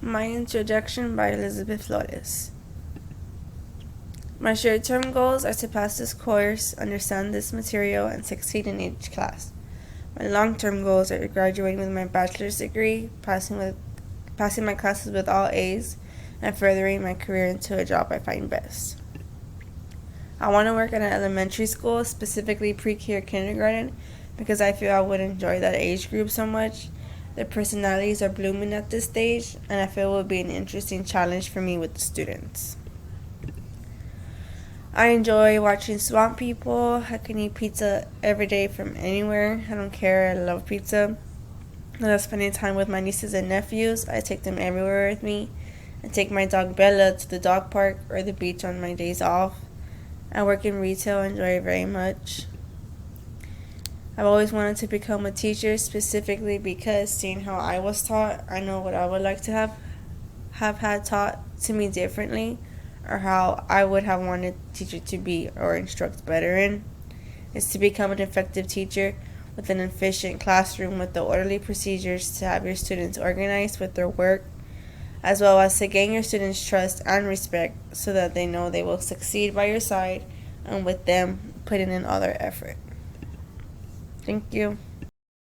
My Introduction by Elizabeth Flores. My short-term goals are to pass this course, understand this material, and succeed in each class. My long-term goals are graduating with my bachelor's degree, passing my classes with all A's, and furthering my career into a job I find best. I want to work at an elementary school, specifically pre-K or kindergarten, because I feel I would enjoy that age group so much. Their personalities are blooming at this stage, and I feel it would be an interesting challenge for me with the students. I enjoy watching Swamp People. I can eat pizza every day from anywhere. I don't care. I love pizza. I love spending time with my nieces and nephews. I take them everywhere with me. I take my dog Bella to the dog park or the beach on my days off. I work in retail. I enjoy it very much. I've always wanted to become a teacher, specifically because seeing how I was taught, I know what I would like to have had taught to me differently, or how I would have wanted a teacher to be or instruct better in, is to become an effective teacher with an efficient classroom with the orderly procedures to have your students organized with their work, as well as to gain your students' trust and respect so that they know they will succeed by your side and with them putting in all their effort. Thank you.